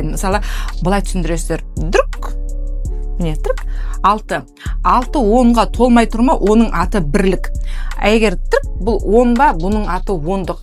Мысалы, былай түсіндіресіздер. Дүрк. Міне, түрк. 6. 6 10-ға толмай тұрма, оның аты бірлік. Егер түрк бұл 10 ба, бұның аты ондық.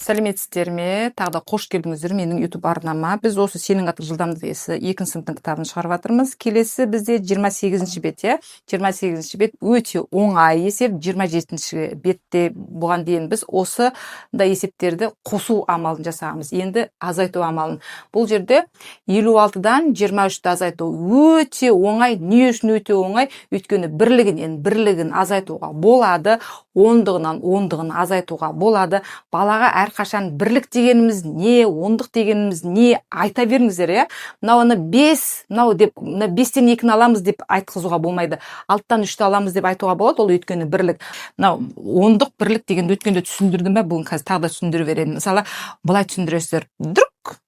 Сәлеметсіздер ме? Тағы да қош келдіңіздер менің YouTube арнама. Біз осы сенің атың жылдамдық есі 2 сыныптың кітабын шығарып жатырмыз. Келесі бізде 28-ші бет, 28-ші бет өте оңай есеп. 27-ші бетте бұған дейін біз осы да есептерді қосу амалын жасағымыз. Енді азайту амалын. Бұл жерде 56-дан 23-ті азайту өте оңай. Не үшін өте оңай? Өйткені бірлігін азайтуға болады. Ондығын азайтуға болады. Балаға әрқашан бірлік дегеніміз не, ондық дегеніміз не айта беріңіздер, Мынауны 5, деп 5-тен 2-ні аламыз деп айтқызуға болмайды. 6-тан 3-ті аламыз деп айтуға болады, ол өйткені бірлік. Ондық бірлік дегенді өткенде түсіндірдім бе, бүгін қазір тағы да түсіндіріп беремін. Мысалы, былай түсіндіресіздер. Дүрк.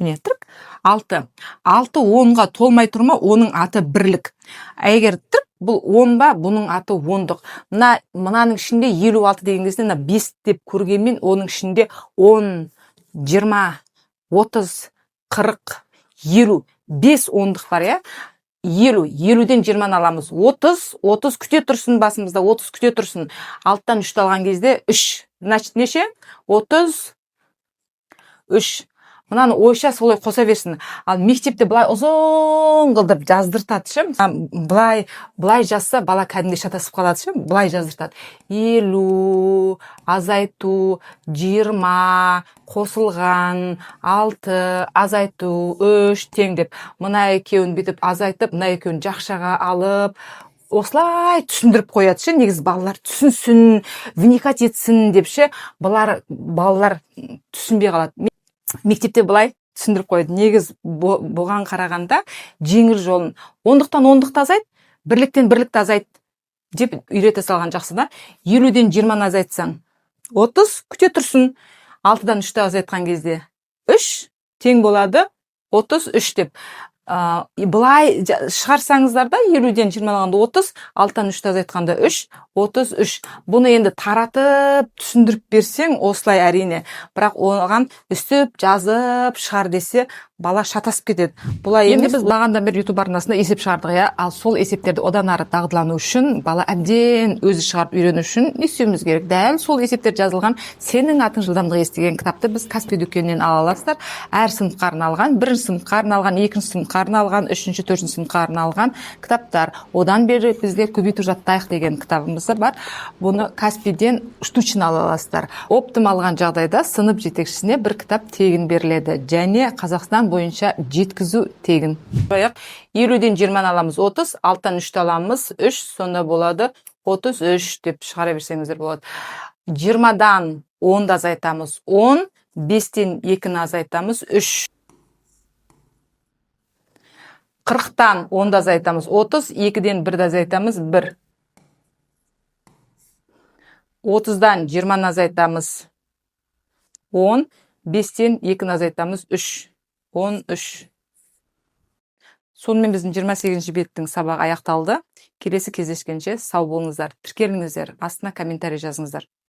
Міне, түрк. 6. 6 10-ға толмай тұрма, оның аты бірлік. Егер түрк бұл 10 ба, бұның аты ондық. Мынаның ішінде 56 деген кезде 5 деп көргенмен, оның ішінде 10, 20, 30, 40, 50, 5 ондық бар, 50-ден 20-ны аламыз. 30 күте тұрсын басымызда, 30 күте тұрсын. 6-тан 3-ті алған кезде 3. Значит, неше? 33. Мынаны ойша солай қоса берсін. Ал мектепте былай ұзын қылдып жаздыртады ше. Былай жазса бала кәдімгі шатасып қалады ше. Былай жаздыртады. 50, азайту, 20, қосылған, 6, азайту, 3 тең деп. Мына екеуін бетіп азайтып, мына екеуін жақшаға алып, осылай түсіндіріп қояды ше. Негіз балалар түсінсін, вникать етсін деп ше. Балалар түсінбей қалады. Мектепте былай түсіндіріп қойды. Негіз бұған қарағанда жеңіл жолын. Ондықтан ондықты азайт, бірліктен бірлікті азайт деп үйрете салған жақсы да. 50-ден 20-ны азайтсаң, 30 күте тұрсын. 6-дан 3-ті азайтқан кезде 3 тең болады 33 деп. Былай шығарсаңыздар да 50-ден 20 алғанда 30, 6-тан 3-ті азайтқанда 3, 33. Бұны енді таратып түсіндіріп берсең, осылай әрине. Бірақ оған үстіп, жазып, шығар десе, бала шатасып кетеді. Бұлай енді біз бағандан бері YouTube арнасында есеп шығардық, ал сол есептерді одан ары дағдылану үшін, бала әбден өзі шығарып үйрену үшін не істеуіміз керек? Дәл сол есептер жазылған сенің атың жылдамдық есі деген кітапты біз Каспий дүкенінен ала аласыздар. Әр сыныпқа арналған, 1-ші сыныпқа арналған, 2-ші сыныпқа арналған, 3-ші, 4-ші сыныпқа арналған кітаптар. Одан бері бізде көбейту жаттайық деген кітабымыз бар. Бұны Каспийден штучно ала аласыздар. Оптималған жағдайда сынып жетекшісіне бір кітап тегін беріледі. Және Қазақстан бойынша жеткізу тегін. 50-ден 20-ны аламыз 30, 6-тан 3-ті аламыз 3, сонда болады 33 деп шығара берсеңіздер болады. 20-дан 10-ды азайтамыз 10, 5-тен 2-ні азайтамыз 3. 40-тан 10-ды азайтамыз 30, 2-ден 1-ді азайтамыз 1. 30-дан 20-ны азайтамыз 10, 5-тен 2-ні азайтамыз 3. 13. Сонымен біздің 28-ші беттің сабағы аяқталды. Келесі кездескенше сау болыңыздар. Тіркеліңіздер, астына комментарий жазыңыздар.